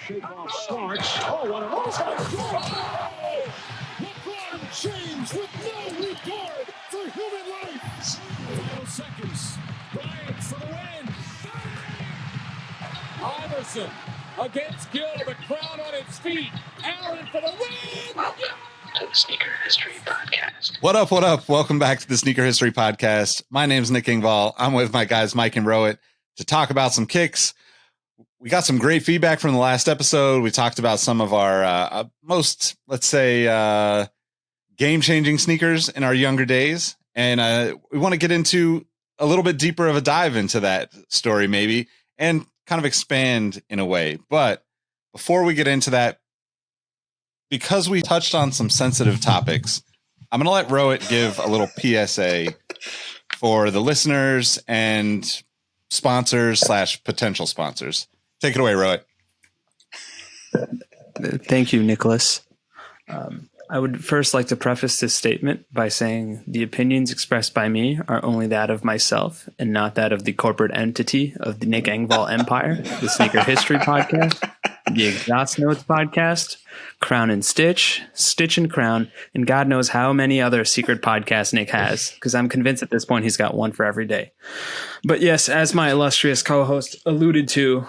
Shake off starts. Oh, what an LeBron James with no regard for human life. Final seconds. Bryant for the win. Iverson against Gill. The crowd on its feet. Allen for the win. Welcome to the Sneaker History Podcast. What up? What up? Welcome back to the Sneaker History Podcast. My name's Nick Engvall. I'm with my guys Mike and Rowett to talk about some kicks. We got some great feedback from the last episode. We talked about some of our most, let's say, game-changing sneakers in our younger days. And we want to get into a little bit deeper of a dive into that story maybe and kind of expand in a way. But before we get into that, because we touched on some sensitive topics, I'm going to let Rowett give a little PSA for the listeners and sponsors / potential sponsors. Take it away, Rowett. Thank you, Nicholas. I would first like to preface this statement by saying the opinions expressed by me are only that of myself and not that of the corporate entity of the Nick Engvall Empire, the Sneaker History Podcast, the Exhaust Notes Podcast, Crown and Stitch, Stitch and Crown, and God knows how many other secret podcasts Nick has, because I'm convinced at this point he's got one for every day. But yes, as my illustrious co-host alluded to,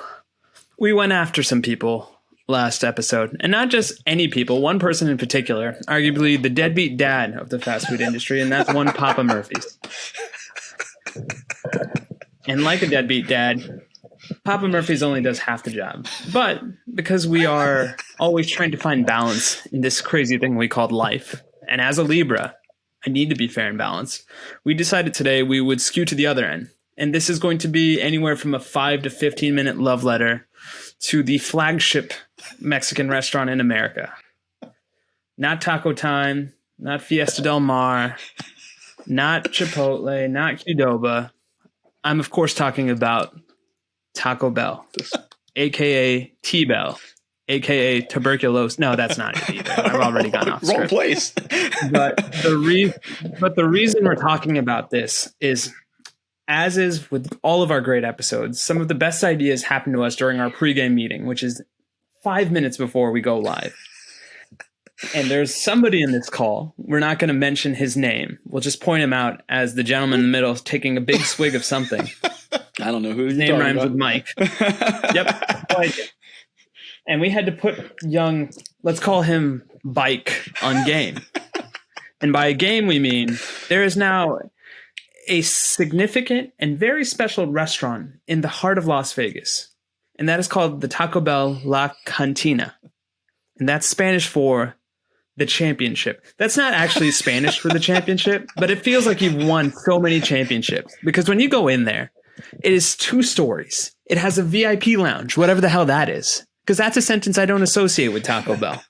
we went after some people last episode, and not just any people, one person in particular, arguably the deadbeat dad of the fast food industry, and that's one Papa Murphy's. And like a deadbeat dad, Papa Murphy's only does half the job. But because we are always trying to find balance in this crazy thing we called life, and as a Libra, I need to be fair and balanced, we decided today we would skew to the other end. And this is going to be anywhere from a 5 to 15 minute love letter to the flagship Mexican restaurant in America. Not Taco Time, not Fiesta Del Mar, not Chipotle, not Qdoba. I'm, of course, talking about Taco Bell, a.k.a. T-Bell, a.k.a. tuberculosis. No, that's not it either. I've already gone off script. Wrong place. But the reason we're talking about this is, as is with all of our great episodes, some of the best ideas happen to us during our pregame meeting, which is 5 minutes before we go live. And there's somebody in this call. We're not going to mention his name. We'll just point him out as the gentleman in the middle taking a big swig of something. I don't know who his name rhymes with Mike. Yep. And we had to put young, let's call him Bike, on game. And by game, we mean there is now a significant and very special restaurant in the heart of Las Vegas. And that is called the Taco Bell La Cantina. And that's Spanish for the championship. That's not actually Spanish for the championship, but it feels like you've won so many championships. Because when you go in there, it is 2 stories. It has a VIP lounge, whatever the hell that is. Because that's a sentence I don't associate with Taco Bell.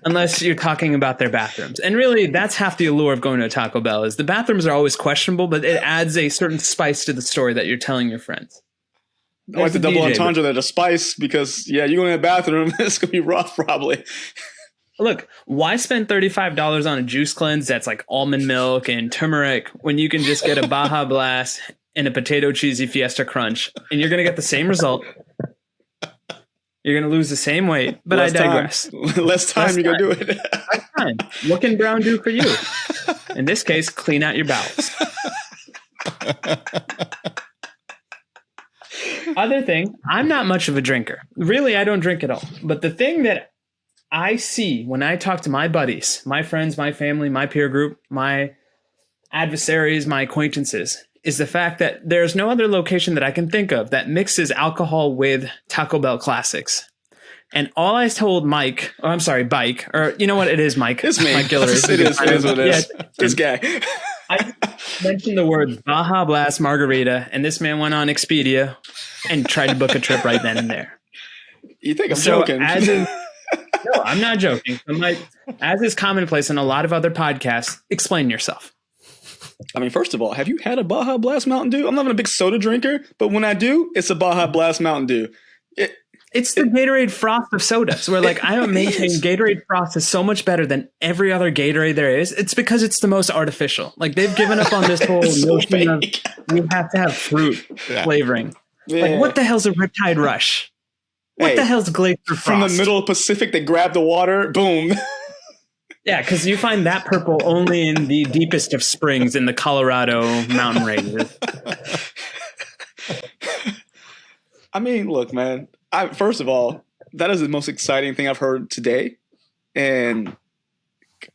Unless you're talking about their bathrooms. And really, that's half the allure of going to a Taco Bell, is the bathrooms are always questionable, but it adds a certain spice to the story that you're telling your friends. I like the double entendre that a spice, because, yeah, you go in the bathroom, it's going to be rough probably. Look, why spend $35 on a juice cleanse that's like almond milk and turmeric when you can just get a Baja Blast and a potato cheesy Fiesta Crunch, and you're going to get the same result. You're going to lose the same weight, but I digress. Less time, you're going to do it. Less time. What can Brown do for you? In this case, clean out your bowels. Other thing, I'm not much of a drinker. Really, I don't drink at all. But the thing that I see when I talk to my buddies, my friends, my family, my peer group, my adversaries, my acquaintances, is the fact that there's no other location that I can think of that mixes alcohol with Taco Bell classics. And all I told Mike, oh, I'm sorry, Bike, or you know what? It is Mike. It's me. Mike Gillard. It is what it is. Yeah, This guy. I mentioned the word Baja Blast Margarita, and this man went on Expedia and tried to book a trip right then and there. You think I'm joking? No, I'm not joking. As is commonplace in a lot of other podcasts, explain yourself. I mean, first of all, have you had a Baja Blast Mountain Dew? I'm not even a big soda drinker, but when I do, it's a Baja Blast Mountain Dew. It's the Gatorade Frost of sodas, where like I don't maintain Gatorade Frost is so much better than every other Gatorade there is. It's because it's the most artificial. Like they've given up on this whole notion of you have to have fruit flavoring. Yeah. Like what the hell's a Riptide Rush? What Hey, the hell's Glacier Frost? from the middle of Pacific, they grab the water, boom. Yeah, because you find that purple only in the deepest of springs in the Colorado mountain ranges. I mean, look, man. First of all, that is the most exciting thing I've heard today. And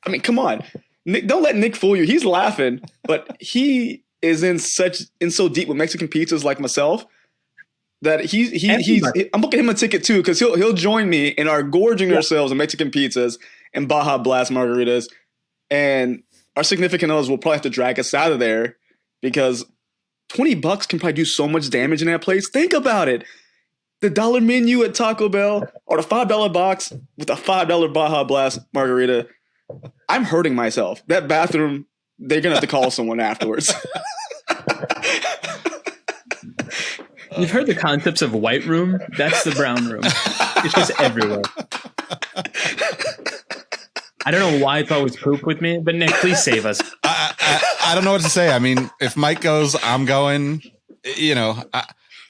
I mean, come on, Nick, don't let Nick fool you. He's laughing, but he is in so deep with Mexican pizzas like myself that he's I'm booking him a ticket too because he'll join me in our gorging ourselves on Mexican pizzas and Baja Blast margaritas, and our significant others will probably have to drag us out of there because $20 can probably do so much damage in that place. Think about it. The dollar menu at Taco Bell or the $5 box with a $5 Baja Blast margarita. I'm hurting myself. That bathroom, they're going to have to call someone afterwards. You've heard the concepts of white room? That's the brown room. It's just everywhere. I don't know why it's always poop with me, but Nick, please save us. I don't know what to say. I mean, if Mike goes, I'm going. You know.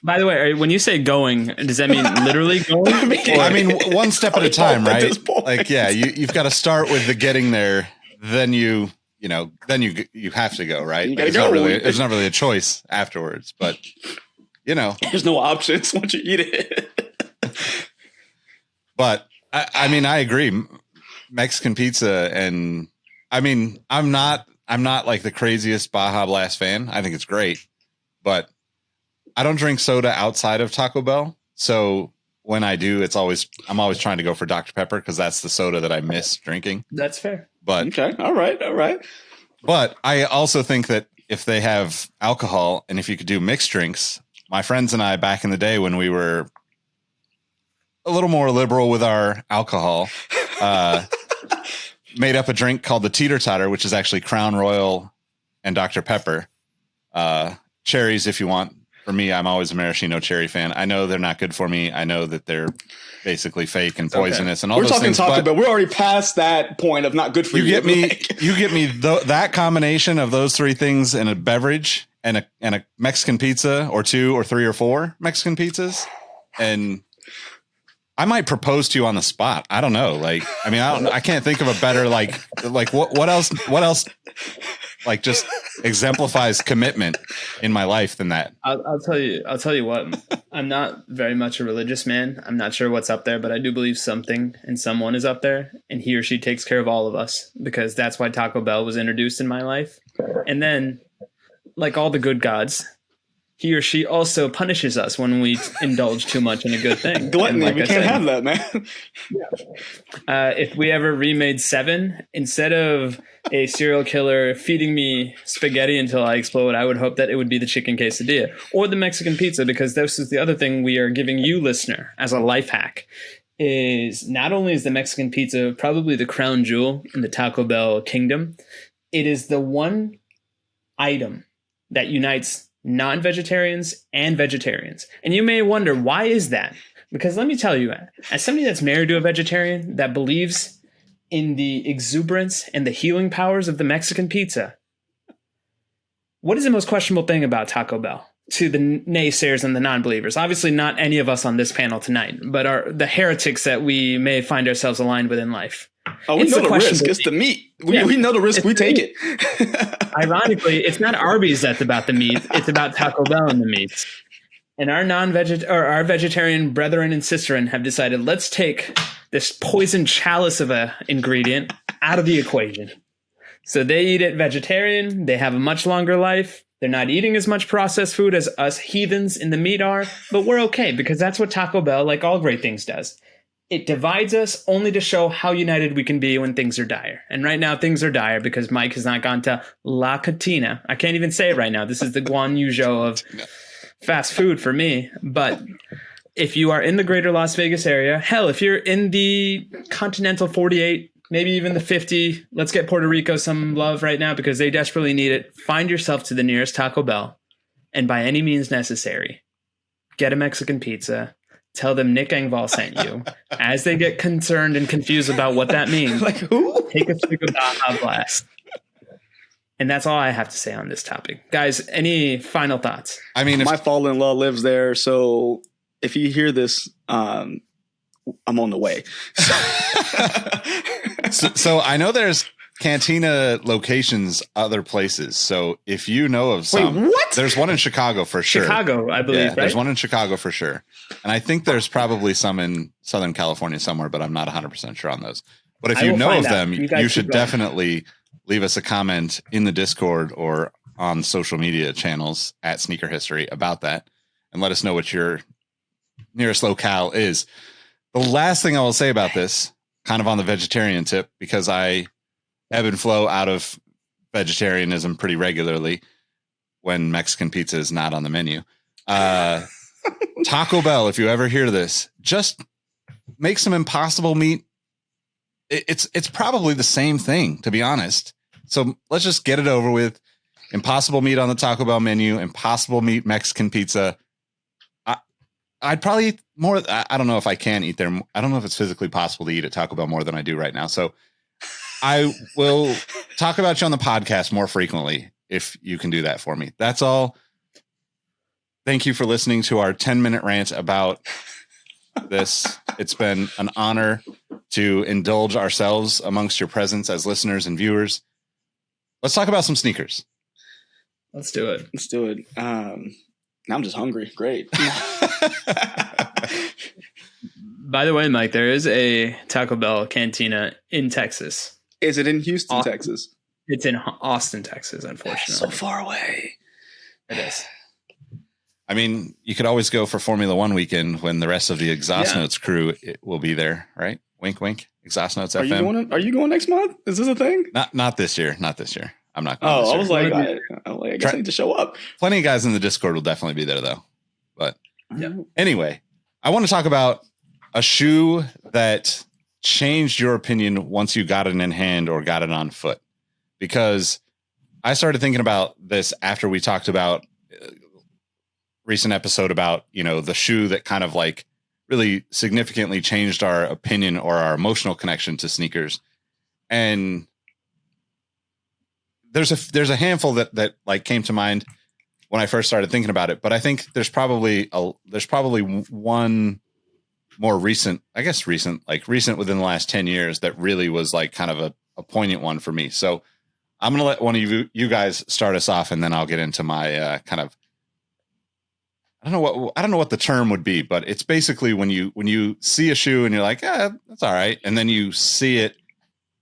By the way, when you say going, does that mean literally going? I mean, one step at a time, At right? this point. Like, yeah, you've got to start with the getting there. Then you have to go, right? You Like, gotta go. it's not really a choice afterwards, but you know. There's no options once you eat it. But I mean, I agree. Mexican pizza, and I mean, I'm not like the craziest Baja Blast fan. I think it's great, but I don't drink soda outside of Taco Bell. So when I do, I'm always trying to go for Dr. Pepper because that's the soda that I miss drinking. That's fair. But Okay. All right. But I also think that if they have alcohol and if you could do mixed drinks, my friends and I back in the day when we were a little more liberal with our alcohol, made up a drink called the Teeter Totter, which is actually Crown Royal and Dr. Pepper. Cherries if you want. For me, I'm always a maraschino cherry fan. I know they're not good for me. I know that they're basically fake and poisonous and all We're those talking things. Taco but Bell. We're already past that point of not good for you. you get me that combination of those three things in a beverage and a Mexican pizza or two or three or four Mexican pizzas, and I might propose to you on the spot. I don't know. Like, I mean, I can't think of a better like what else like just exemplifies commitment in my life than that. I'll tell you what. I'm not very much a religious man. I'm not sure what's up there, but I do believe something and someone is up there, and he or she takes care of all of us because that's why Taco Bell was introduced in my life. And then, like all the good gods, he or she also punishes us when we indulge too much in a good thing. Gluttony. Like We I can't said, have that, man. if we ever remade Seven, instead of a serial killer feeding me spaghetti until I explode, I would hope that it would be the chicken quesadilla or the Mexican pizza, because this is the other thing we are giving you, listener, as a life hack. Is not only is the Mexican pizza probably the crown jewel in the Taco Bell kingdom, it is the one item that unites non-vegetarians and vegetarians. And you may wonder, why is that? Because let me tell you, as somebody that's married to a vegetarian that believes in the exuberance and the healing powers of the Mexican pizza, what is the most questionable thing about Taco Bell to the naysayers and the non-believers? Obviously not any of us on this panel tonight, but the heretics that we may find ourselves aligned with in life. Oh, we It's know the the risk. question- It's the meat. We Yeah. know the risk. It's We the take meat. it. Ironically, it's not Arby's that's about the meat. It's about Taco Bell and the meats. And our our vegetarian brethren and sisterin have decided, let's take this poison chalice of a ingredient out of the equation. So they eat it vegetarian. They have a much longer life. They're not eating as much processed food as us heathens in the meat are, but we're okay because that's what Taco Bell, like all great things, does. It divides us only to show how united we can be when things are dire. And right now things are dire because Mike has not gone to La Cantina. I can't even say it right now. This is the Guan Yu Zhou of fast food for me. But if you are in the greater Las Vegas area, hell, if you're in the continental 48, maybe even the 50, let's get Puerto Rico some love right now because they desperately need it. Find yourself to the nearest Taco Bell, and by any means necessary, get a Mexican pizza. Tell them Nick Engvall sent you. As they get concerned and confused about what that means, Like who? take a swig of Baja Blast. And that's all I have to say on this topic. Guys, any final thoughts? I mean, if My father-in-law lives there, so if you hear this, I'm on the way. So I know there's Cantina locations other places. So if you know of some, what? there's one in Chicago for sure. Chicago, I believe. Yeah, right? there's one in Chicago for sure. And I think there's probably some in Southern California somewhere, but I'm not 100% sure on those. But if I you will know find of out. them, You guys you keep should going. definitely leave us a comment in the Discord or on social media channels at Sneaker History about that and let us know what your nearest locale is. The last thing I will say about this, kind of on the vegetarian tip, because I ebb and flow out of vegetarianism pretty regularly when Mexican pizza is not on the menu. Taco Bell, if you ever hear this, just make some Impossible meat. It's probably the same thing, to be honest. So let's just get it over with. Impossible meat on the Taco Bell menu, Impossible meat Mexican pizza. I'd probably eat more. I don't know if I can eat there. I don't know if it's physically possible to eat at Taco Bell more than I do right now. So I will talk about you on the podcast more frequently if you can do that for me. That's all. Thank you for listening to our 10-minute rant about this. It's been an honor to indulge ourselves amongst your presence as listeners and viewers. Let's talk about some sneakers. Let's do it. Let's do it. Now I'm just hungry. Great. By the way, Mike, there is a Taco Bell Cantina in Texas. Is it in Houston, Austin. Texas? It's in Austin, Texas, unfortunately. So far away. It is. I mean, you could always go for Formula One weekend when the rest of the Exhaust Yeah. Notes crew will be there, right? Wink, wink. Exhaust Notes Are FM. you going next month? Is this a thing? Not this year. Not this year. I'm not going. Oh, this I year. was like, Wanna I guess I need to show up. Plenty of guys in the Discord will definitely be there, though. But Yeah. anyway, I want to talk about a shoe that changed your opinion once you got it in hand or got it on foot. Because I started thinking about this after we talked about recent episode about, the shoe that kind of like really significantly changed our opinion or our emotional connection to sneakers. And there's a handful that like came to mind when I first started thinking about it, but I think there's probably one more recent within the last 10 years that really was like kind of a poignant one for me. So I'm going to let one of you guys start us off, and then I'll get into my kind of, I don't know what the term would be, but it's basically when you see a shoe and you're like, that's all right. And then you see it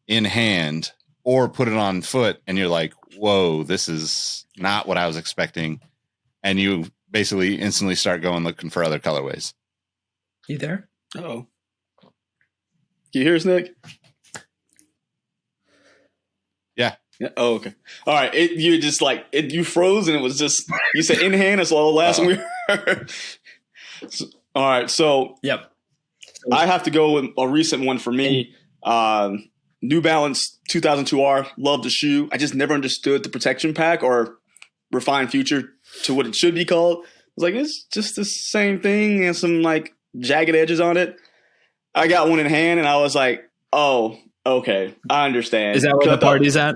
in hand or put it on foot and you're like, whoa, this is not what I was expecting. And you basically instantly start going looking for other colorways. You there? Oh. Can you hear us, Nick? Yeah. Oh, okay. All right. You just like you froze, and it was just you said in hand. That's all the last one we heard. All right. So Yep. I have to go with a recent one for me. New Balance 2002R. Love the shoe. I just never understood the protection pack or Refined Future to what it should be called. I was like, it's just the same thing and some like jagged edges on it. I got one in hand and I was like, oh, okay, I understand. Is that where the party's at?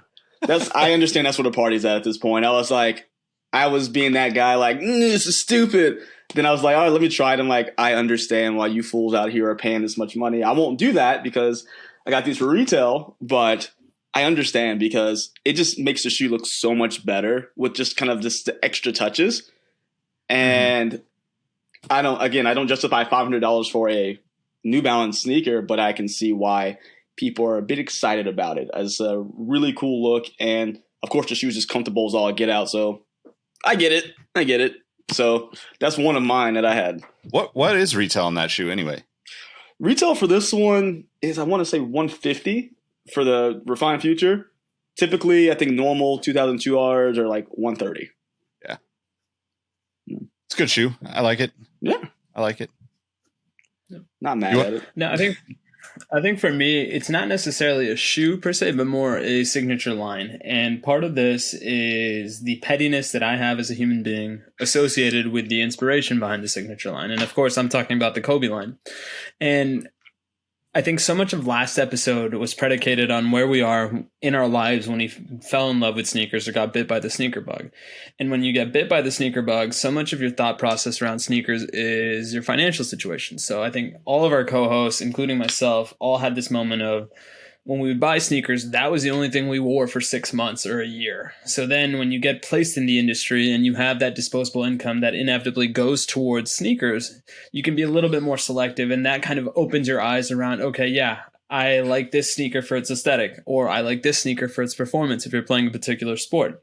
I understand that's where the party's at this point. I was like, I was being that guy like, this is stupid. Then I was like, all right, let me try it. I'm like, I understand why you fools out here are paying this much money. I won't do that because I got these for retail, but I understand because it just makes the shoe look so much better with just kind of just the extra touches. And I don't justify $500 for a New Balance sneaker, but I can see why people are a bit excited about it as a really cool look. And of course the shoe's as comfortable as all get out. So I get it. So that's one of mine that I had. What is retail on that shoe anyway? Retail for this one is, I want to say $150 for the Refined Future. Typically, I think normal 2002Rs are like $130. Yeah. It's a good shoe. I like it. Yeah. I like it. Not mad at it. No, I think for me, it's not necessarily a shoe per se, but more a signature line. And part of this is the pettiness that I have as a human being associated with the inspiration behind the signature line. And of course, I'm talking about the Kobe line. And I think so much of last episode was predicated on where we are in our lives when we fell in love with sneakers or got bit by the sneaker bug. And when you get bit by the sneaker bug, so much of your thought process around sneakers is your financial situation. So I think all of our co-hosts, including myself, all had this moment of when we would buy sneakers, that was the only thing we wore for 6 months or a year. So then when you get placed in the industry and you have that disposable income that inevitably goes towards sneakers, you can be a little bit more selective, and that kind of opens your eyes around, okay, yeah, I like this sneaker for its aesthetic, or I like this sneaker for its performance if you're playing a particular sport.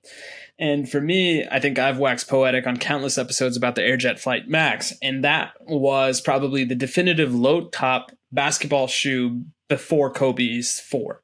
And for me, I think I've waxed poetic on countless episodes about the Airjet Flight Max, and that was probably the definitive low top basketball shoe before Kobe's 4.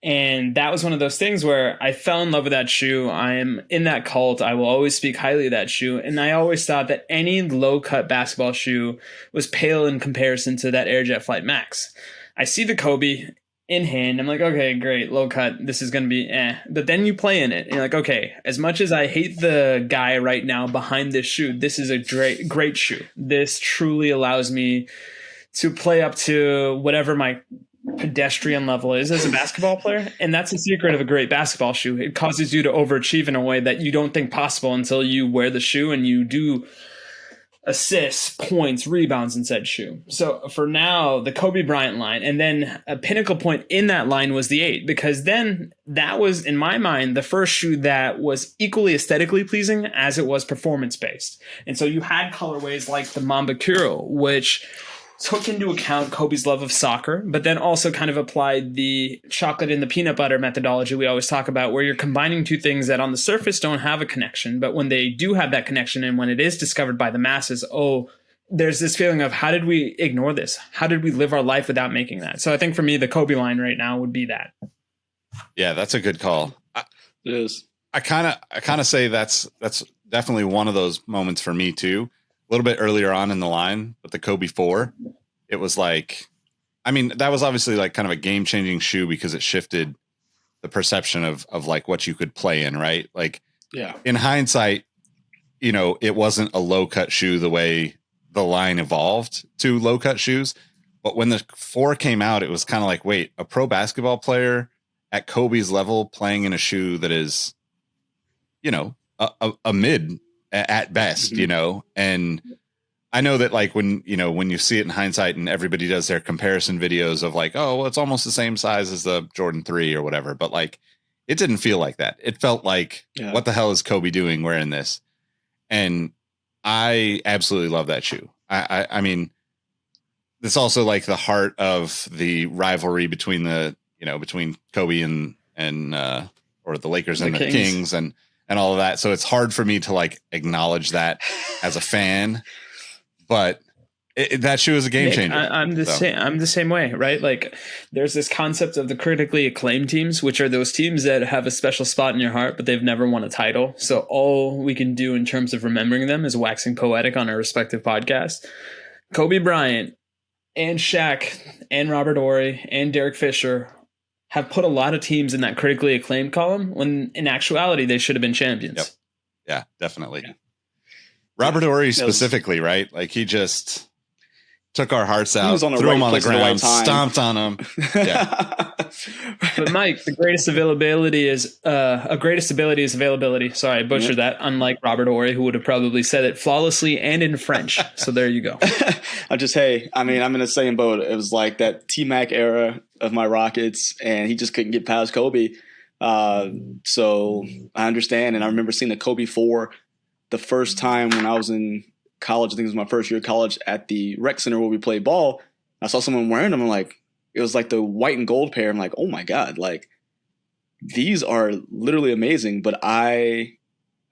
And that was one of those things where I fell in love with that shoe. I am in that cult. I will always speak highly of that shoe. And I always thought that any low cut basketball shoe was pale in comparison to that Airjet Flight Max. I see the Kobe in hand. I'm like, okay, great, low cut. This is going to be eh. But then you play in it and you're like, okay, as much as I hate the guy right now behind this shoe, this is a great shoe. This truly allows me to play up to whatever my pedestrian level is as a basketball player. And that's the secret of a great basketball shoe. It causes you to overachieve in a way that you don't think possible until you wear the shoe and you do assists, points, rebounds in said shoe. So for now, the Kobe Bryant line, and then a pinnacle point in that line was the 8, because then that was, in my mind, the first shoe that was equally aesthetically pleasing as it was performance based. And so you had colorways like the Mamba Kuro, which took into account Kobe's love of soccer, but then also kind of applied the chocolate and the peanut butter methodology we always talk about, where you're combining two things that on the surface don't have a connection, but when they do have that connection and when it is discovered by the masses, oh, there's this feeling of how did we ignore this? How did we live our life without making that? So I think for me, the Kobe line right now would be that. Yeah, that's a good call. It is. I kind of say that's definitely one of those moments for me too. A little bit earlier on in the line with the Kobe 4, it was like, I mean, that was obviously like kind of a game changing shoe because it shifted the perception of like what you could play in, right? Like, yeah, in hindsight, you know, it wasn't a low cut shoe the way the line evolved to low cut shoes. But when the 4 came out, it was kind of like, wait, a pro basketball player at Kobe's level playing in a shoe that is, you know, a mid at best, you know. And I know that like when you see it in hindsight and everybody does their comparison videos of like, oh, well, it's almost the same size as the Jordan 3 or whatever, but like it didn't feel like that. It felt like, what the hell is Kobe doing wearing this? And I absolutely love that shoe. I mean, it's also like the heart of the rivalry between between Kobe and or the Lakers and the Kings and all of that. So it's hard for me to like acknowledge that as a fan, but that shoe is a game changer. I'm the same way, right? Like there's this concept of the critically acclaimed teams, which are those teams that have a special spot in your heart, but they've never won a title. So all we can do in terms of remembering them is waxing poetic on our respective podcasts. Kobe Bryant and Shaq and Robert Horry and Derek Fisher have put a lot of teams in that critically acclaimed column when in actuality they should have been champions. Yep. Yeah, definitely. Yeah. Robert Horry specifically, right? Like he just took our hearts out, threw them on the ground, stomped on them. Yeah. But Mike, the greatest availability is availability. Sorry, I butchered that. Unlike Robert Horry, who would have probably said it flawlessly and in French. So there you go. I'm in the same boat. It was like that T-Mac era of my Rockets, and he just couldn't get past Kobe. So I understand, and I remember seeing the Kobe 4 the first time when I was in college. I think it was my first year of college at the rec center where we played ball. I saw someone wearing them. I'm like, it was like the white and gold pair. I'm like, oh my God, like these are literally amazing. But I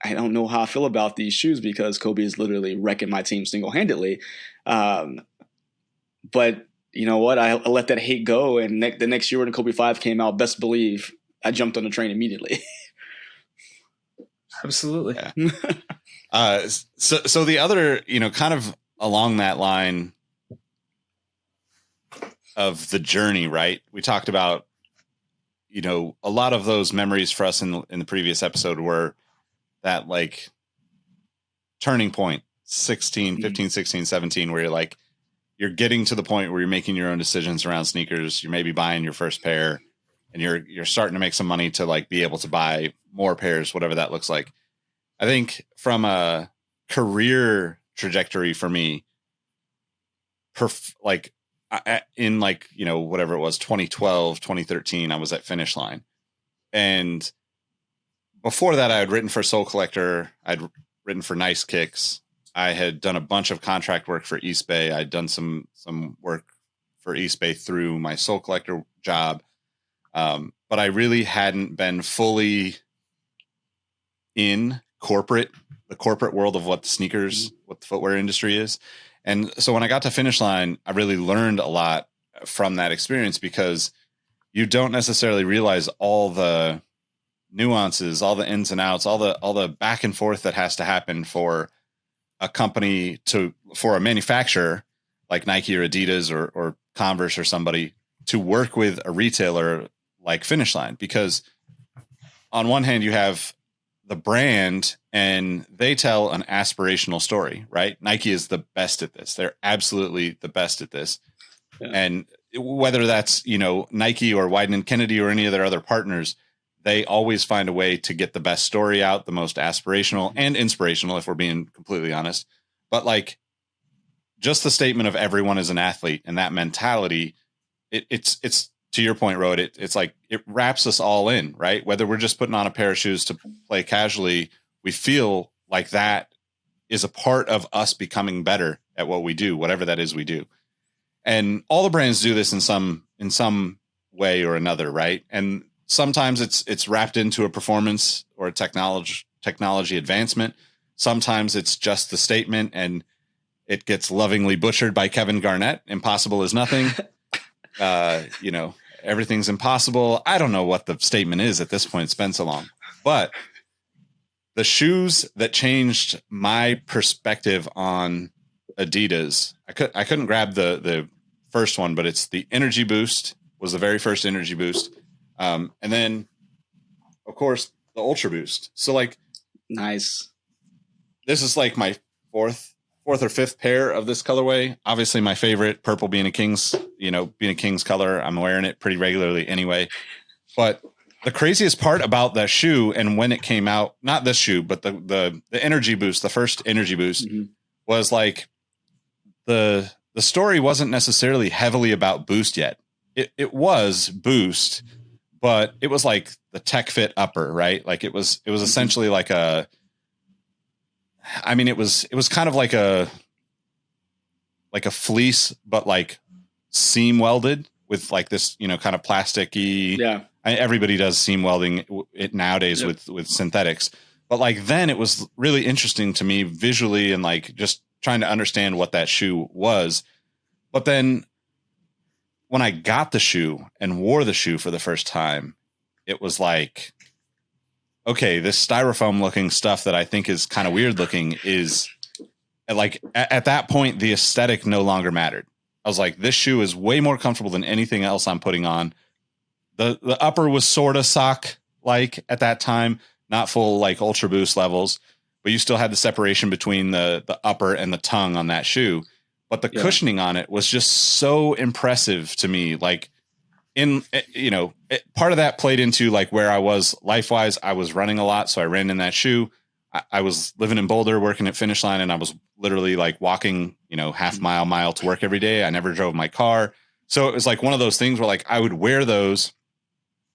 don't know how I feel about these shoes because Kobe is literally wrecking my team single-handedly. But you know what? I let that hate go. And the next year when the Kobe 5 came out, best believe I jumped on the train immediately. Absolutely. Yeah. So the other, kind of along that line of the journey, right? We talked about, a lot of those memories for us in the previous episode were that like turning point, 15, 16, 17, where you're getting to the point where you're making your own decisions around sneakers. You're maybe buying your first pair, and you're starting to make some money to like be able to buy more pairs, whatever that looks like. I think from a career trajectory for me, in like, you know, whatever it was, 2012, 2013, I was at Finish Line. And before that, I had written for Soul Collector. I'd written for Nice Kicks. I had done a bunch of contract work for Eastbay. I'd done some work for Eastbay through my Soul Collector job. But I really hadn't been fully in the corporate world of what the footwear industry is. And so when I got to Finish Line, I really learned a lot from that experience, because you don't necessarily realize all the nuances, all the ins and outs, all the back and forth that has to happen for a company for a manufacturer like Nike or Adidas or Converse or somebody to work with a retailer like Finish Line. Because on one hand, you have the brand and they tell an aspirational story, right? Nike is the best at this. They're absolutely the best at this. Yeah. And whether that's, you know, Nike or Wieden & Kennedy or any of their other partners, they always find a way to get the best story out, the most aspirational and inspirational, if we're being completely honest. But like, just the statement of everyone is an athlete and that mentality, it's to your point, Road, it's like it wraps us all in, right? Whether we're just putting on a pair of shoes to play casually, we feel like that is a part of us becoming better at what we do, whatever that is we do. And all the brands do this in some way or another, right? And sometimes it's wrapped into a performance or a technology advancement. Sometimes it's just the statement and it gets lovingly butchered by Kevin Garnett. Impossible is nothing. You know, everything's impossible. I don't know what the statement is at this point. It's been so long. But the shoes that changed my perspective on Adidas, I couldn't grab the first one, but it's the Energy Boost was the very first Energy Boost. And then, of course, the Ultra Boost. So, like, nice. This is like my fourth or fifth pair of this colorway. Obviously, my favorite, purple being a King's color. I'm wearing it pretty regularly anyway. But the craziest part about that shoe and when it came out, not this shoe, but the Energy Boost, the first Energy Boost, was like the story wasn't necessarily heavily about Boost yet. It was Boost, but it was like the Tech Fit upper, right? Like it was essentially like it was kind of like a fleece, but like seam welded with like this, you know, kind of plasticky. Yeah. Everybody does seam welding it nowadays with synthetics, but like then it was really interesting to me visually and like just trying to understand what that shoe was. But then when I got the shoe and wore the shoe for the first time, it was like, okay, this styrofoam looking stuff that I think is kind of weird looking is like at that point, the aesthetic no longer mattered. I was like, this shoe is way more comfortable than anything else I'm putting on. The upper was sort of sock like at that time, not full like Ultra Boost levels, but you still had the separation between the upper and the tongue on that shoe. But the cushioning on it was just so impressive to me. Like part of that played into like where I was life-wise. I was running a lot, so I ran in that shoe. I was living in Boulder, working at Finish Line, and I was literally like walking, half mile to work every day. I never drove my car. So it was like one of those things where like I would wear those,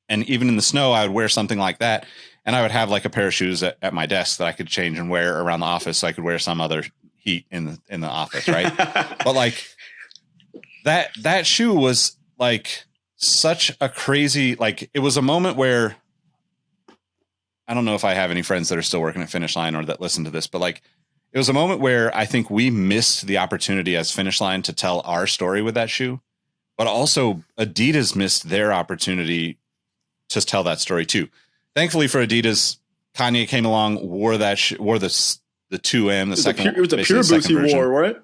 and even in the snow, I would wear something like that. And I would have like a pair of shoes at my desk that I could change and wear around the office, so I could wear some other heat in the office, right? But like that shoe was like such a crazy, like it was a moment where I don't know if I have any friends that are still working at Finish Line or that listen to this, but like it was a moment where I think we missed the opportunity as Finish Line to tell our story with that shoe, but also Adidas missed their opportunity to tell that story too. Thankfully for Adidas, Kanye came along, wore the 2M, the second. It was a pure boost he wore, right?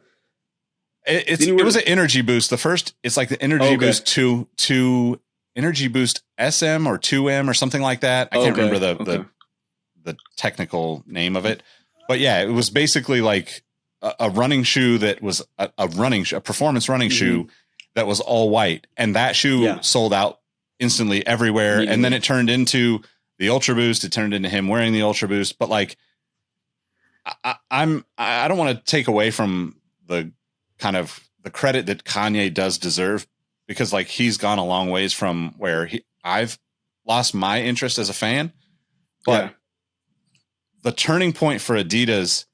It was an Energy Boost. The first, it's like the Energy Boost 2 Energy Boost SM or 2M or something like that. I can't remember the technical name of it, but yeah, it was basically like a running shoe that was a performance running shoe that was all white, and that shoe sold out instantly everywhere. And then it turned into the Ultra Boost. It turned into him wearing the Ultra Boost. But like, I don't want to take away from the kind of the credit that Kanye does deserve, because like he's gone a long ways from where I've lost my interest as a fan. But the turning point for Adidas,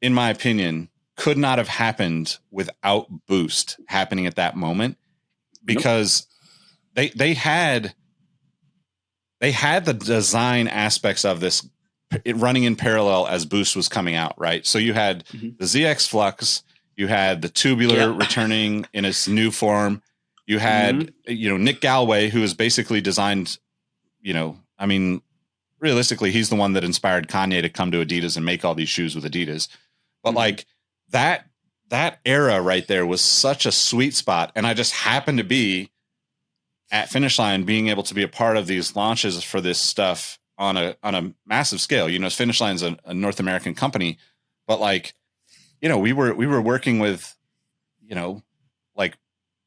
in my opinion, could not have happened without Boost happening at that moment, because they had the design aspects of this running in parallel as Boost was coming out, right? So you had the ZX Flux, you had the tubular returning in its new form. You had, Nick Galway, who was basically designed, I mean, realistically, he's the one that inspired Kanye to come to Adidas and make all these shoes with Adidas. But like that era right there was such a sweet spot. And I just happened to be at Finish Line, being able to be a part of these launches for this stuff on a massive scale. Finish Line's a North American company, but like, we were working with, like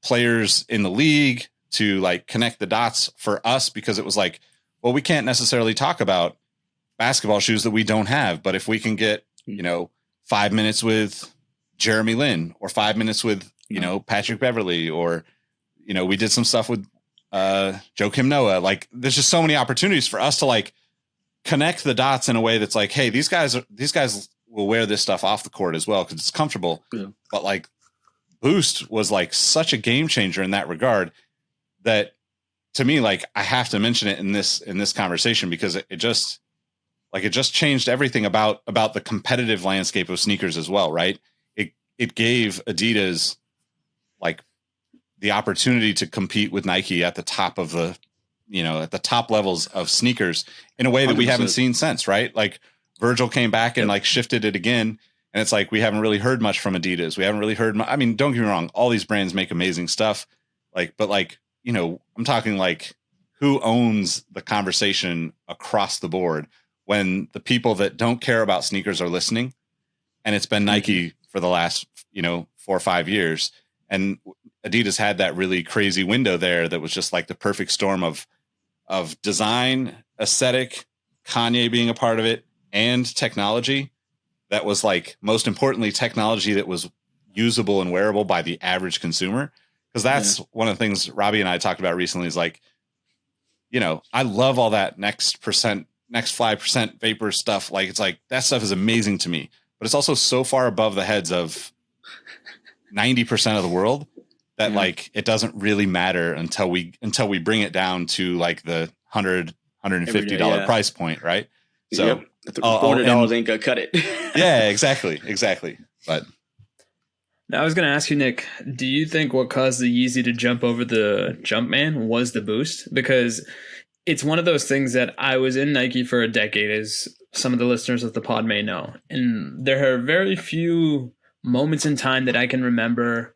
players in the league to like connect the dots for us, because it was like, well, we can't necessarily talk about basketball shoes that we don't have, but if we can get, 5 minutes with Jeremy Lin, or 5 minutes with, Patrick Beverly, or, we did some stuff with Joakim Noah. Like, there's just so many opportunities for us to like connect the dots in a way that's like, hey, these guys will wear this stuff off the court as well, because it's comfortable. Yeah. But like Boost was like such a game changer in that regard that, to me, like, I have to mention it in this conversation, because it just changed everything about the competitive landscape of sneakers as well. Right. It gave Adidas like the opportunity to compete with Nike at the top of the, at the top levels of sneakers in a way that 100%. We haven't seen since. Right. Like Virgil came back and like shifted it again. And it's like, we haven't really heard much from Adidas. We haven't really heard. I mean, don't get me wrong. All these brands make amazing stuff. Like, but like, I'm talking like, who owns the conversation across the board when the people that don't care about sneakers are listening? And it's been Nike for the last, 4 or 5 years. And Adidas had that really crazy window there that was just like the perfect storm of design, aesthetic, Kanye being a part of it, and technology. That was like, most importantly, technology that was usable and wearable by the average consumer. Because that's one of the things Robbie and I talked about recently, is like, I love all that next 5% vapor stuff. Like, it's like, that stuff is amazing to me, but it's also so far above the heads of 90% of the world that like, it doesn't really matter until we bring it down to like the $150 price point. Right. So $400 ain't gonna cut it. Yeah, exactly. But now I was going to ask you, Nick, do you think what caused the Yeezy to jump over the Jumpman was the Boost? Because it's one of those things that I was in Nike for a decade, as some of the listeners of the pod may know. And there are very few moments in time that I can remember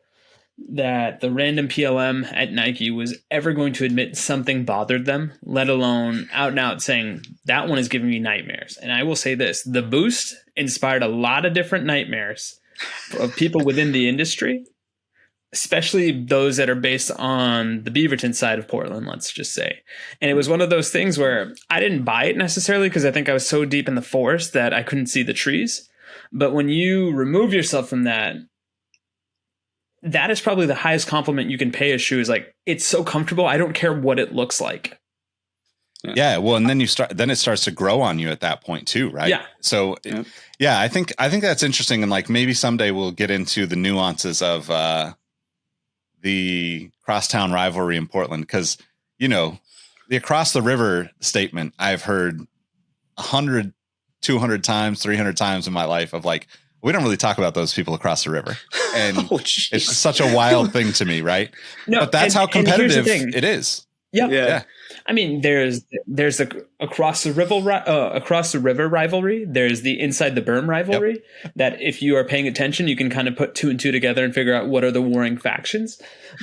that the random PLM at Nike was ever going to admit something bothered them, let alone out and out saying, that one is giving me nightmares. And I will say this, the Boost inspired a lot of different nightmares of people within the industry, especially those that are based on the Beaverton side of Portland, let's just say. And it was one of those things where I didn't buy it necessarily because I think I was so deep in the forest that I couldn't see the trees. But when you remove yourself from that, that is probably the highest compliment you can pay a shoe, is like, it's so comfortable. I don't care what it looks like. Yeah. Well, and then it starts to grow on you at that point too. Right. Yeah. So I think that's interesting. And like, maybe someday we'll get into the nuances of, the crosstown rivalry in Portland. Cause the across the river statement I've heard 100, 200 times, 300 times in my life, of like, we don't really talk about those people across the river. And it's such a wild thing to me. Right. No, but that's how competitive it is. Yeah. I mean, there's the across the river rivalry. There's the inside the berm rivalry. Yep. That if you are paying attention, you can kind of put 2 and 2 together and figure out what are the warring factions.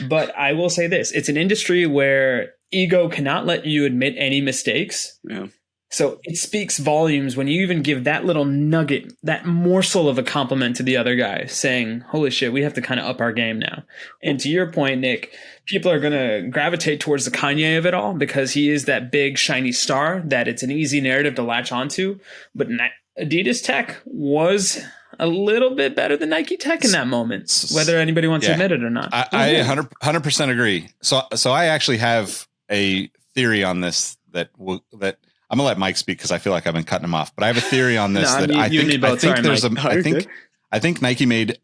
But I will say this: it's an industry where ego cannot let you admit any mistakes. Yeah. So it speaks volumes when you even give that little nugget, that morsel of a compliment to the other guy, saying, holy shit, we have to kind of up our game now. And to your point, Nick, people are going to gravitate towards the Kanye of it all because he is that big, shiny star that it's an easy narrative to latch onto. But Adidas tech was a little bit better than Nike tech in that moment, whether anybody wants to admit it or not. I 100% agree. So I actually have a theory on this that I'm gonna let Mike speak because I feel like I've been cutting him off. But I have a theory on this I think Nike made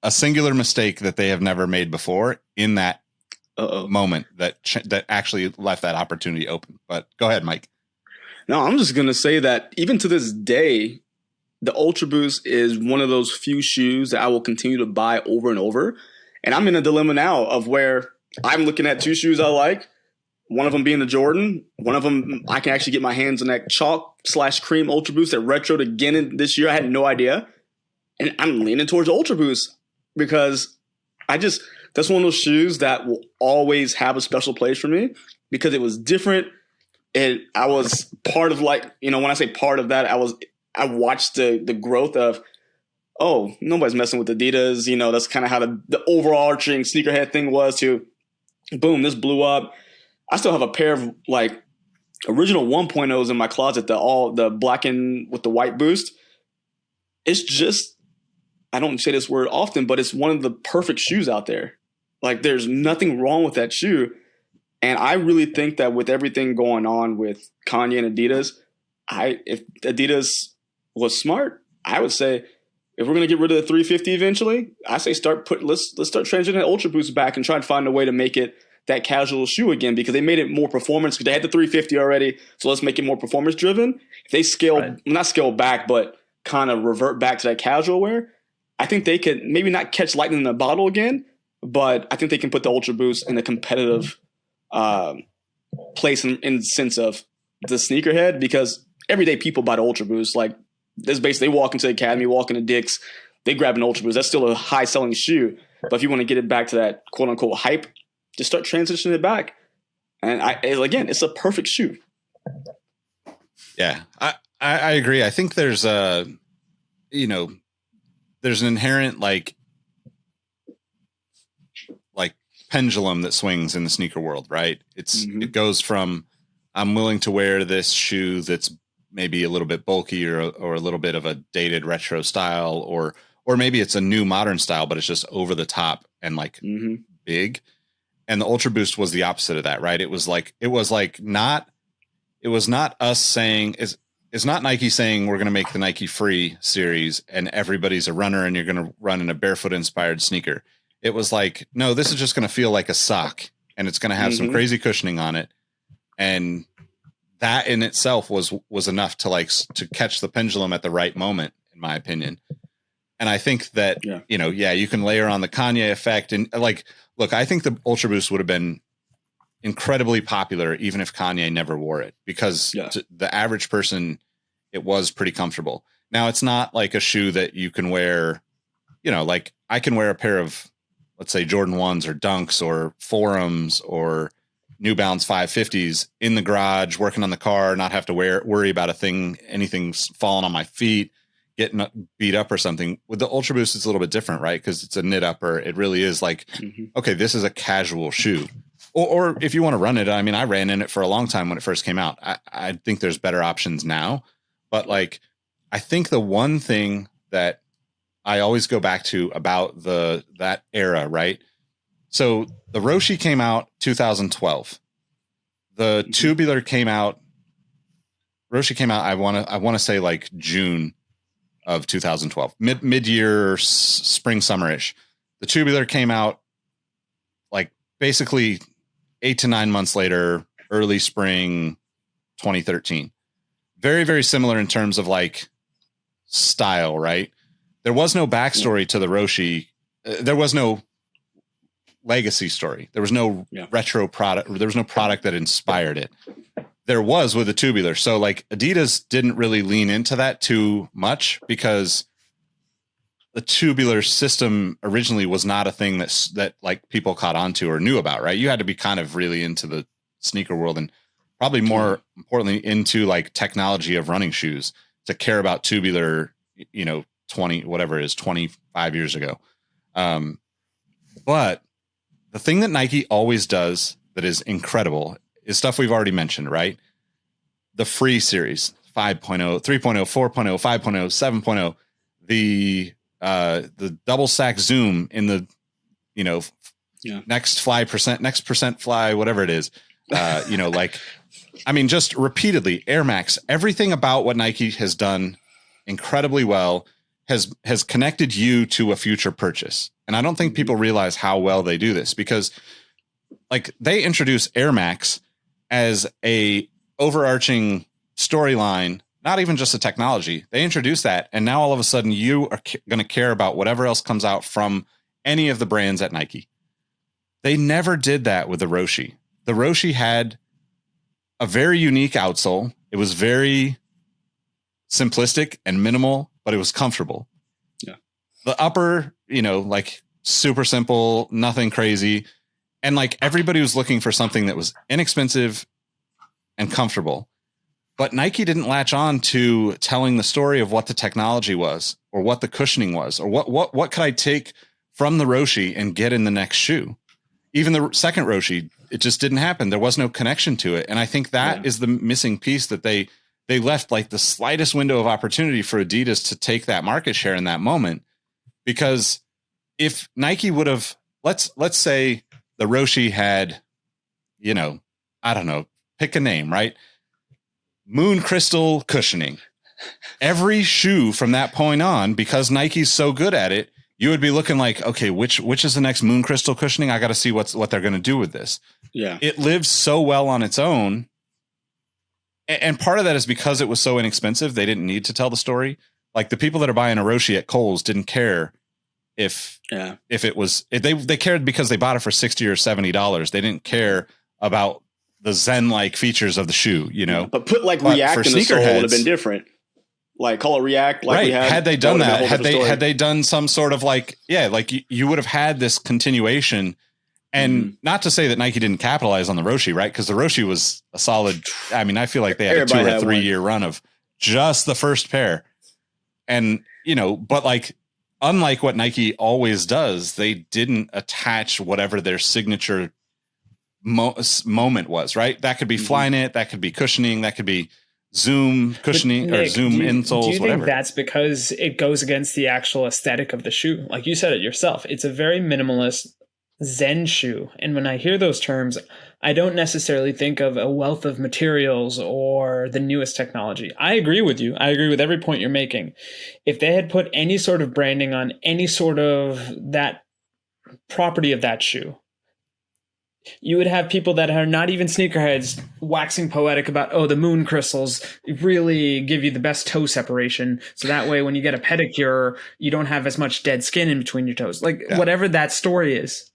a singular mistake that they have never made before in that moment that actually left that opportunity open. But go ahead, Mike. No, I'm just gonna say that even to this day, the Ultra Boost is one of those few shoes that I will continue to buy over and over. And I'm in a dilemma now of where I'm looking at two shoes I like. One of them being the Jordan. One of them, I can actually get my hands on that chalk/cream Ultra Boost that retroed again this year. I had no idea. And I'm leaning towards Ultra Boost because that's one of those shoes that will always have a special place for me because it was different. And I was part of when I say part of that, I watched the growth of, oh, nobody's messing with Adidas. That's kind of how the overarching sneakerhead thing was to, boom, this blew up. I still have a pair of original 1.0s in my closet, the black and with the white boost. It's just, I don't say this word often, but it's one of the perfect shoes out there. Like there's nothing wrong with that shoe. And I really think that with everything going on with Kanye and Adidas, if Adidas was smart, I would say if we're going to get rid of the 350 eventually, I say let's start transitioning Ultra Boost back and try and find a way to make it that casual shoe again because they made it more performance because they had the 350 already. So let's make it more performance driven. If they not scale back, but kind of revert back to that casual wear, I think they could maybe not catch lightning in a bottle again, but I think they can put the Ultra Boost in a competitive place in the sense of the sneakerhead because everyday people buy the Ultra Boost. Like this basically, they walk into the Academy, walk into Dick's, they grab an Ultra Boost. That's still a high selling shoe. But if you want to get it back to that quote unquote hype, just start transitioning it back. And again, it's a perfect shoe. Yeah, I agree. I think there's there's an inherent like pendulum that swings in the sneaker world, right? It goes from I'm willing to wear this shoe that's maybe a little bit bulky or a little bit of a dated retro style, or maybe it's a new modern style, but it's just over the top and big. And the Ultra Boost was the opposite of that, right? It was not us saying it's not Nike saying we're going to make the Nike Free series and everybody's a runner and you're going to run in a barefoot inspired sneaker. It was like, no, this is just going to feel like a sock and it's going to have some crazy cushioning on it. And that in itself was enough to catch the pendulum at the right moment, in my opinion. And I think that, you can layer on the Kanye effect and look, I think the Ultra Boost would have been incredibly popular even if Kanye never wore it because to the average person, it was pretty comfortable. Now it's not like a shoe that you can wear, I can wear a pair of, let's say Jordan 1s or Dunks or Forums or New Balance 550s in the garage, working on the car, not have to worry about anything falling on my feet, getting beat up or something. With the Ultra Boost, it's a little bit different, right? Because it's a knit upper. It really is okay, this is a casual shoe. Or if you want to run it, I mean, I ran in it for a long time when it first came out. I think there's better options now. But I think the one thing that I always go back to about that era, right? So the Roshe came out 2012. The Tubular came out. Roshe came out. I want to say June of 2012, mid-year, spring, summerish. The Tubular came out basically 8 to 9 months later, early spring 2013. Very, very similar in terms of style, right? There was no backstory to the Roshe. There was no legacy story. There was no retro product. There was no product that inspired it. There was with the Tubular. So Adidas didn't really lean into that too much because the Tubular system originally was not a thing that people caught on to or knew about, right? You had to be kind of really into the sneaker world. And probably more importantly into like technology of running shoes to care about tubular, 25 years ago. But the thing that Nike always does that is incredible is stuff we've already mentioned, right? The free series, 5.0, 3.0, 4.0, 5.0, 7.0, the double sack zoom in the, next percent fly, whatever it is, just repeatedly Air Max, everything about what Nike has done incredibly well has connected you to a future purchase. And I don't think people realize how well they do this, because like they introduce Air Max as a overarching storyline, not even just a technology. They introduce that, and now all of a sudden you are going to care about whatever else comes out from any of the brands at Nike. They never did that with the Roshe. The Roshe had a very unique outsole. It was very simplistic and minimal, but it was comfortable. Yeah. The upper, like super simple, nothing crazy. And like everybody was looking for something that was inexpensive and comfortable. But Nike didn't latch on to telling the story of what the technology was, or what the cushioning was, or what could I take from the Roshe and get in the next shoe. Even the second Roshe, it just didn't happen. There was no connection to it. And I think that is the missing piece, that they left like the slightest window of opportunity for Adidas to take that market share in that moment. Because if Nike would have, let's say the Roshe had, I don't know, pick a name, right? Moon crystal cushioning. Every shoe from that point on, because Nike's so good at it, you would be looking like, okay, which is the next moon crystal cushioning? I got to see what they're going to do with this. Yeah. It lives so well on its own. And part of that is because it was so inexpensive. They didn't need to tell the story. Like the people that are buying a Roshe at Kohl's didn't care if they cared because they bought it for $60 or $70. They didn't care about the Zen-like features of the shoe, But put like React in the sole would have been different. Like call it React. Like right. Had they done that, had they done some sort of you would have had this continuation. And not to say that Nike didn't capitalize on the Roshe, right? Because the Roshe was a solid. I mean, I feel like they had a 2 or 3 year run of just the first pair. And, but like, unlike what Nike always does, they didn't attach whatever their signature moment was, right? That could be Flyknit, that could be cushioning, that could be Zoom cushioning, or Zoom insoles, do you whatever. think that's because it goes against the actual aesthetic of the shoe? Like you said it yourself, it's a very minimalist Zen shoe. And when I hear those terms, I don't necessarily think of a wealth of materials or the newest technology. I agree with you. I agree with every point you're making. If they had put any sort of branding on any sort of that property of that shoe, you would have people that are not even sneakerheads waxing poetic about, the moon crystals really give you the best toe separation. So that way, when you get a pedicure, you don't have as much dead skin in between your toes. Whatever that story is.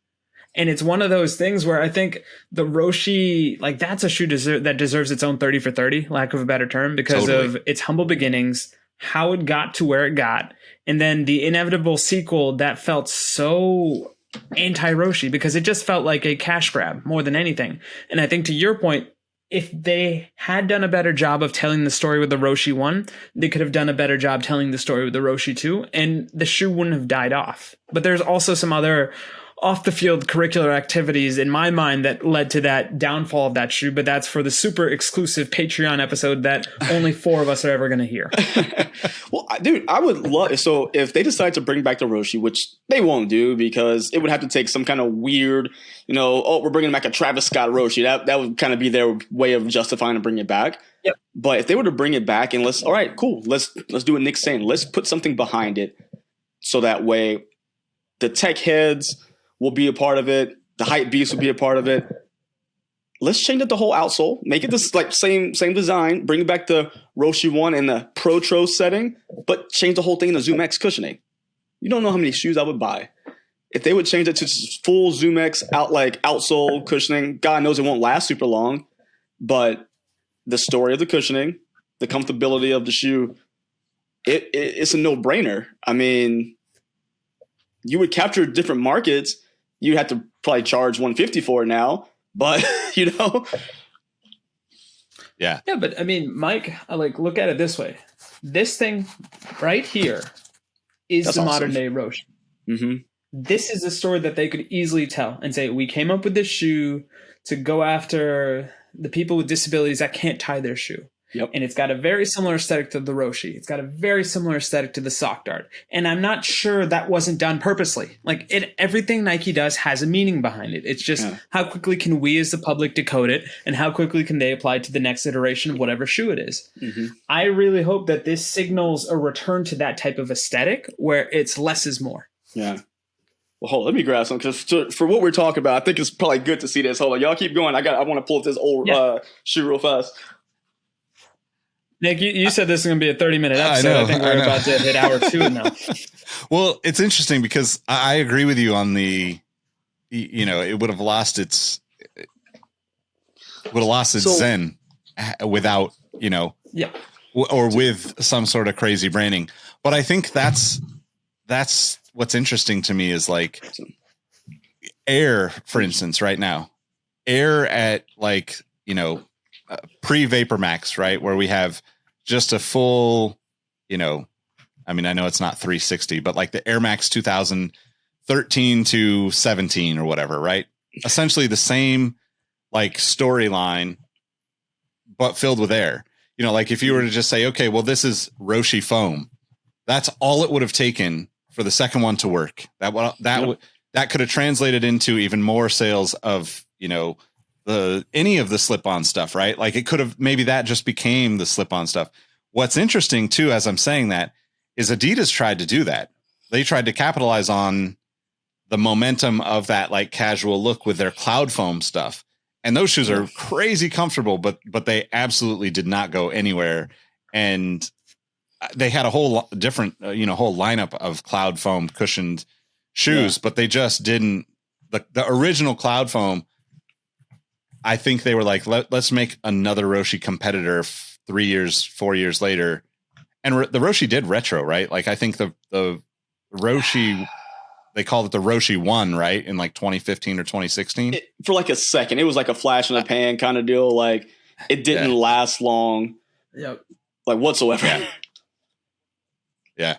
And it's one of those things where I think the Roshe, that's a shoe that deserves its own 30 for 30, lack of a better term, because of its humble beginnings, how it got to where it got, and then the inevitable sequel that felt so anti-Roshe because it just felt like a cash grab more than anything. And I think to your point, if they had done a better job of telling the story with the Roshe 1, they could have done a better job telling the story with the Roshe 2, and the shoe wouldn't have died off. But there's also some other off the field curricular activities in my mind that led to that downfall of that shoe, but that's for the super exclusive Patreon episode that only 4 of us are ever going to hear. Well, dude, I would love, so if they decide to bring back the Roshe, which they won't do because it would have to take some kind of weird, we're bringing back a Travis Scott Roshe. That would kind of be their way of justifying to bring it back. Yep. But if they were to bring it back and all right, cool. Let's do what Nick's saying. Let's put something behind it. So that way the tech heads will be a part of it. The hype beast will be a part of it. Let's change it the whole outsole. Make it this same design. Bring back the Roshe 1 in the Protro setting, but change the whole thing to Zoom X cushioning. You don't know how many shoes I would buy if they would change it to just full Zoom X outsole cushioning. God knows it won't last super long, but the story of the cushioning, the comfortability of the shoe, it's a no-brainer. I mean, you would capture different markets. You'd have to probably charge $150 for it now, but Yeah. Yeah, but I mean, Mike, look at it this way. This thing right here is That's the awesome. modern day Roshi. Mm-hmm. This is a story that they could easily tell and say, we came up with this shoe to go after the people with disabilities that can't tie their shoe. Yep. And it's got a very similar aesthetic to the Roshi. It's got a very similar aesthetic to the Sock Dart. And I'm not sure that wasn't done purposely. Everything Nike does has a meaning behind it. It's just how quickly can we as the public decode it, and how quickly can they apply it to the next iteration of whatever shoe it is. Mm-hmm. I really hope that this signals a return to that type of aesthetic where it's less is more. Yeah. Well, hold on, let me grab some, because for what we're talking about, I think it's probably good to see this. Hold on, y'all keep going. I want to pull up this old shoe real fast. Nick, you said this is going to be a 30-minute episode. I think we're about to hit hour 2 now. Well, it's interesting because I agree with you on the, it would have lost its zen without, or with some sort of crazy branding. But I think that's what's interesting to me is like Air, for instance, right now, Air at pre-Vapor Max, right? Where we have just a full, I know it's not 360, but like the Air Max 2013 to 17 or whatever, right? Essentially the same like storyline, but filled with air. If you were to just say, okay, well, this is Roshi foam, that's all it would have taken for the second one to work. That could have translated into even more sales of, any of the slip-on stuff, right? Like it could have, maybe that just became the slip-on stuff. What's interesting too, as I'm saying that, is Adidas tried to do that. They tried to capitalize on the momentum of that like casual look with their Cloud Foam stuff. And those shoes are crazy comfortable, but they absolutely did not go anywhere. And they had a whole different, whole lineup of Cloud Foam cushioned shoes, but they just didn't, the original Cloud Foam, I think they were like, let's make another Roshi competitor 4 years later. And the Roshi did retro, right? Like I think the Roshi, they called it the Roshi 1, right? In like 2015 or 2016. For like a second, it was like a flash in the pan kind of deal. Like it didn't last long. Yep. Like whatsoever. Yeah.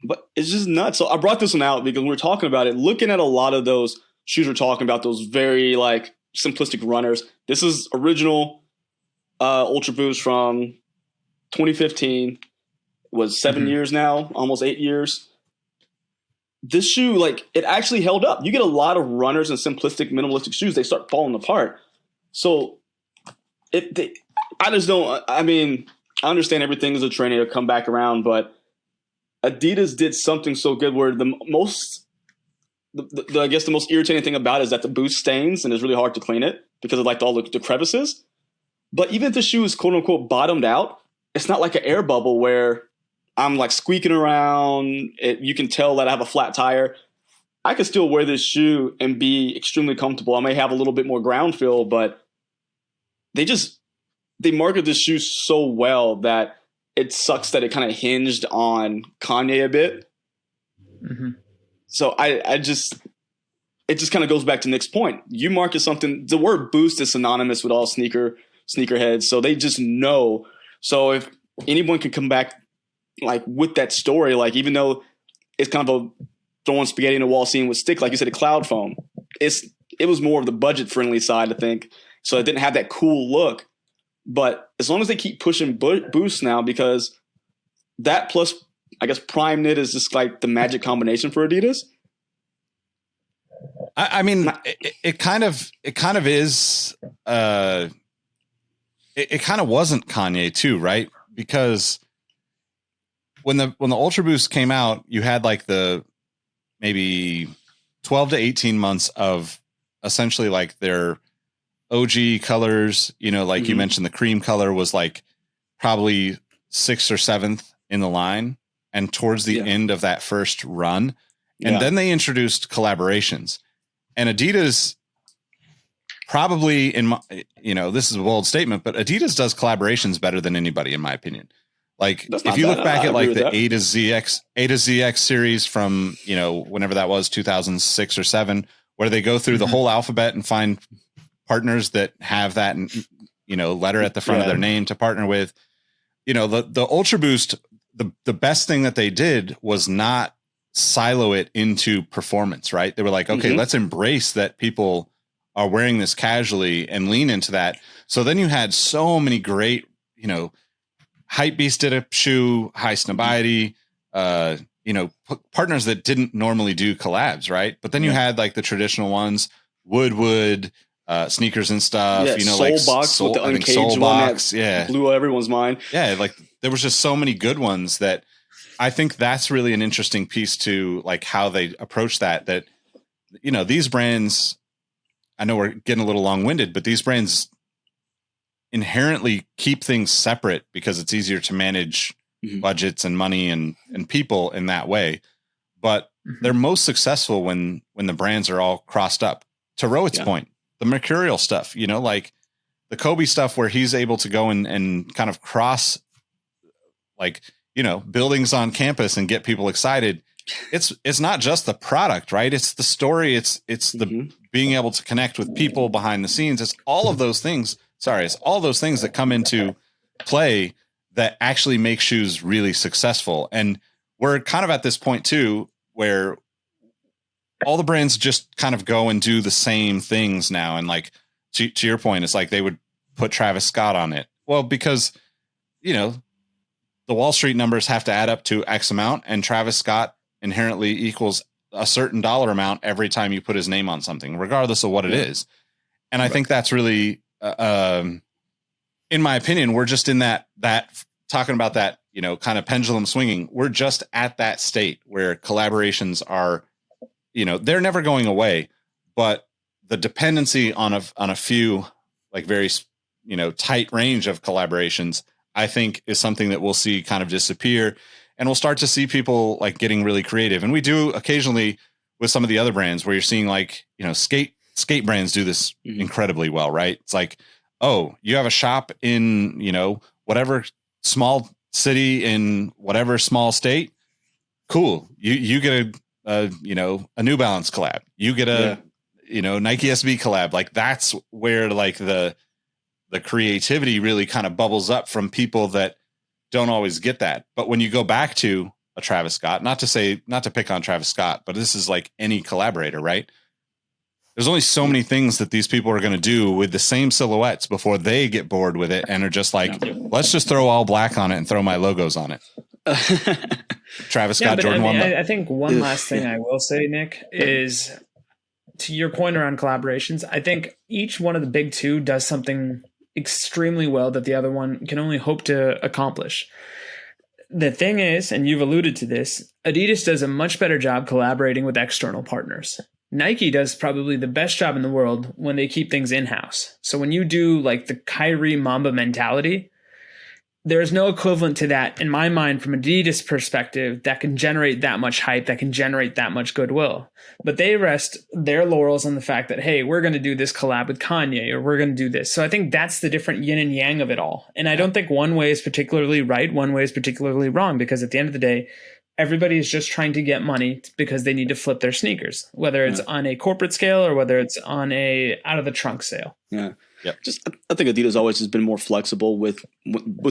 But it's just nuts. So I brought this one out because we were talking about it, looking at a lot of those shoes we're talking about, those very like simplistic runners. This is original Ultra Boost from 2015. It was 7 years now, almost 8 years. This shoe, like, it actually held up. You get a lot of runners and simplistic, minimalistic shoes, they start falling apart. So I just don't. I mean, I understand everything is a trend, it'll come back around, but Adidas did something so good where I guess the most irritating thing about it is that the Boost stains and it's really hard to clean it because of like all the crevices. But even if the shoe is quote unquote bottomed out, it's not like an air bubble where I'm like squeaking around. You can tell that I have a flat tire. I can still wear this shoe and be extremely comfortable. I may have a little bit more ground feel, but they market this shoe so well that it sucks that it kind of hinged on Kanye a bit. Mm-hmm. So it just kind of goes back to Nick's point. You market something, the word Boost is synonymous with all sneakerheads, so they just know. So if anyone can come back like with that story, like even though it's kind of a throwing spaghetti in a wall scene with stick, like you said, a Cloud Foam, it was more of the budget friendly side, I think. So it didn't have that cool look. But as long as they keep pushing Boost now, because that plus, I guess, Prime Knit is just like the magic combination for Adidas. I mean, it kind of is. It kind of wasn't Kanye too, right? Because when the Ultra Boost came out, you had like the maybe 12 to 18 months of essentially like their OG colors, like you mentioned, the cream color was like probably 6th or 7th in the line and towards the end of that first run. And then they introduced collaborations, and Adidas probably this is a bold statement, but Adidas does collaborations better than anybody, in my opinion. Like if you look back at like the A to ZX series from, whenever that was 2006 or 7, where they go through the whole alphabet and find partners that have that letter at the front of their name to partner with. The Ultra Boost, the best thing that they did was not silo it into performance, right? They were like, okay, let's embrace that people are wearing this casually and lean into that. So then you had so many great, Hypebeast did a shoe, Highsnobiety, partners that didn't normally do collabs, right? But then you had like the traditional ones, Woodwood, sneakers and stuff, Soulbox with the uncaged one that blew everyone's mind. Yeah, like there was just so many good ones that I think that's really an interesting piece to like how they approach that these brands, I know we're getting a little long-winded, but these brands inherently keep things separate because it's easier to manage budgets and money and people in that way. But they're most successful when the brands are all crossed up. To Rohit's point, the Mercurial stuff, like the Kobe stuff where he's able to go and kind of cross like, buildings on campus and get people excited. It's not just the product, right? It's the story. It's the being able to connect with people behind the scenes. It's all of those things. It's all those things that come into play that actually make shoes really successful. And we're kind of at this point too, where all the brands just kind of go and do the same things now. And like, to your point, it's like they would put Travis Scott on it. Well, because, the Wall Street numbers have to add up to X amount, and Travis Scott inherently equals a certain dollar amount every time you put his name on something, regardless of what it is. And I think that's really, in my opinion, we're just in that talking about that, kind of pendulum swinging. We're just at that state where collaborations are, they're never going away, but the dependency on a few like very, tight range of collaborations, I think is something that we'll see kind of disappear, and we'll start to see people like getting really creative. And we do occasionally with some of the other brands where you're seeing like, skate brands do this incredibly well, right? It's like, oh, you have a shop in, whatever small city in whatever small state. Cool. You get a New Balance collab. You get a, Nike SB collab. Like that's where like the creativity really kind of bubbles up from people that don't always get that. But when you go back to a Travis Scott, not to pick on Travis Scott, but this is like any collaborator, right? There's only so many things that these people are going to do with the same silhouettes before they get bored with it and are just like, let's just throw all black on it and throw my logos on it. Travis Scott, Jordan 1. I think one last thing I will say, Nick, is to your point around collaborations. I think each one of the big two does something extremely well that the other one can only hope to accomplish. The thing is, and you've alluded to this, Adidas does a much better job collaborating with external partners. Nike does probably the best job in the world when they keep things in-house. So when you do like the Kyrie Mamba mentality, there is no equivalent to that in my mind from Adidas perspective that can generate that much hype, that can generate that much goodwill. But they rest their laurels on the fact that, hey, we're going to do this collab with Kanye, or we're going to do this. So I think that's the different yin and yang of it all. And I don't think one way is particularly right, one way is particularly wrong, because at the end of the day, everybody is just trying to get money because they need to flip their sneakers, whether it's on a corporate scale or whether it's on a out of the trunk sale. Yeah. Yep. I think Adidas always has been more flexible with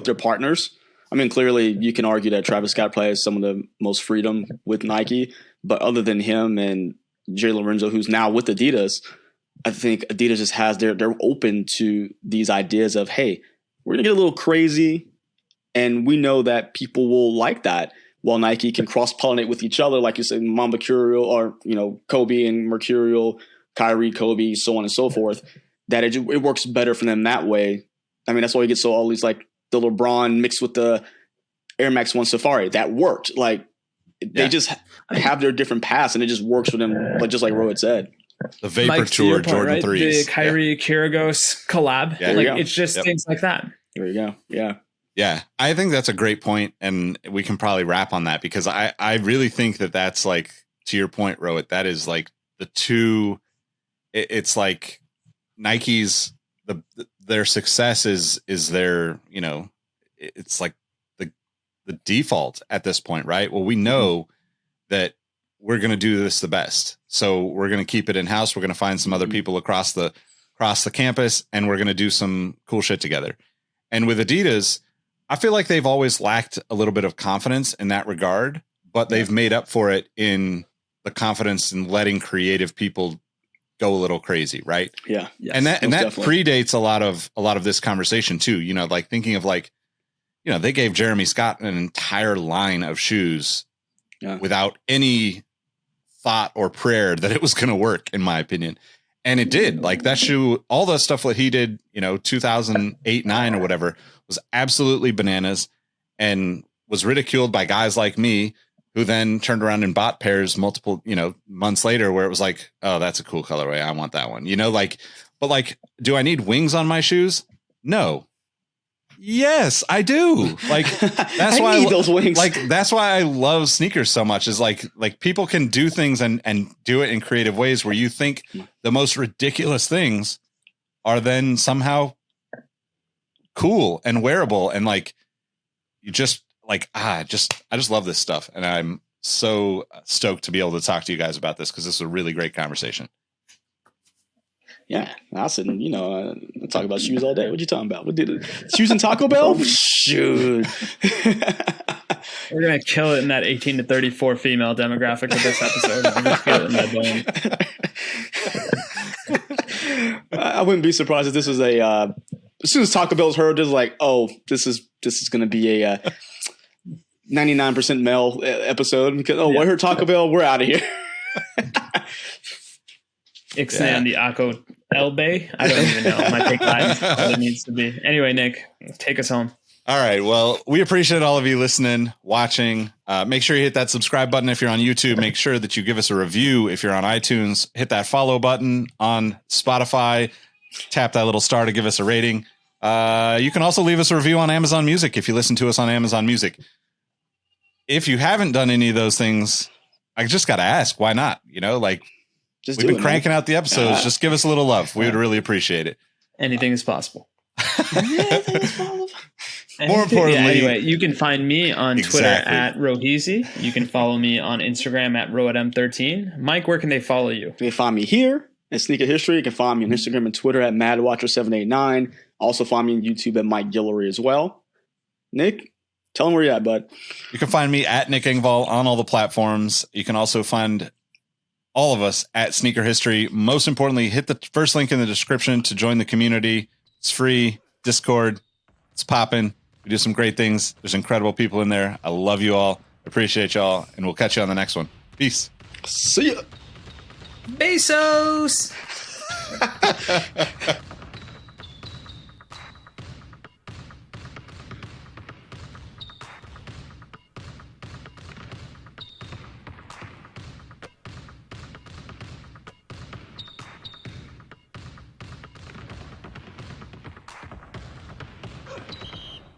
their partners. I mean, clearly you can argue that Travis Scott probably has some of the most freedom with Nike, but other than him and Jay Lorenzo, who's now with Adidas, I think Adidas just has they're open to these ideas of, hey, we're gonna get a little crazy, and we know that people will like that. While Nike can cross-pollinate with each other, like you said, Mamba Mercurial, or Kobe and Mercurial, Kyrie, Kobe, so on and so forth, that it works better for them that way. I mean, that's why you get all these like the LeBron mixed with the Air Max 1 Safari. That worked. Like they just have their different paths, and it just works for them. Like just like Rohit said, the Vapor Tour, Jordan 3s, the Kyrie Kyrgios collab. It's just things like that. There you go. Yeah. Yeah, I think that's a great point, and we can probably wrap on that because I really think that that's like, to your point, Rohit, that is like the two. It's like Nike's their success is their it's like the default at this point, right? Well, we know that we're going to do this the best, so we're going to keep it in house. We're going to find some other people across the across the campus, and we're going to do some cool shit together. And with Adidas, I feel like they've always lacked a little bit of confidence in that regard, but they've made up for it in the confidence in letting creative people go a little crazy, right? Yeah. Yes, and that definitely. predates a lot of this conversation too. You know, like thinking of like, you know, they gave Jeremy Scott an entire line of shoes without any thought or prayer that it was going to work, in my opinion. And it did. Like that shoe, all the stuff that he did, you know, 2008, 9 or whatever, was absolutely bananas and was ridiculed by guys like me, who then turned around and bought pairs multiple, you know, months later, where it was like, oh, that's a cool colorway. I want that one, you know, like, but like, do I need wings on my shoes? No. Yes, I do. Like, that's why I need those wings. Like, that's why I love sneakers so much, is like people can do things and do it in creative ways where you think the most ridiculous things are then somehow cool and wearable. And like, you just like, I just love this stuff. And I'm so stoked to be able to talk to you guys about this, because this is a really great conversation. Yeah, I said, you know, I talk about shoes all day. What you talking about? What did it? Shoes and Taco Bell? Shoot. We're gonna kill it in that 18 to 34 female demographic of this episode. I'm gonna feel it in my bone. I wouldn't be surprised if this was a. As soon as Taco Bell's heard, it's like, oh, this is gonna be a 99% male episode, because I heard Taco Bell. We're out of here. Ixnay on the Akko Elbe. I don't even know. My take that what it needs to be. Anyway, Nick, take us home. All right. Well, we appreciate all of you listening, watching. Make sure you hit that subscribe button if you're on YouTube. Make sure that you give us a review if you're on iTunes. Hit that follow button on Spotify. Tap that little star to give us a rating. You can also leave us a review on Amazon Music if you listen to us on Amazon Music. If you haven't done any of those things, I just got to ask, why not? You know, like, Just we've been cranking out the episodes. Just give us a little love. We would really appreciate it. Anything is possible. More importantly, anyway, you can find me on Twitter Exactly. at Roheezy. You can follow me on Instagram at RoadM13. Mike, where can they follow you? You can find me here at Sneaker History. You can find me on Instagram and Twitter at MadWatcher789. Also find me on YouTube at Mike Guillory as well. Nick, tell them where you're at, bud. You can find me at Nick Engvall on all the platforms. You can also find all of us at Sneaker History. Most importantly, hit the first link in the description to join the community. It's free. Discord. It's popping. We do some great things. There's incredible people in there. I love you all. Appreciate y'all. And we'll catch you on the next one. Peace. See ya. Bezos!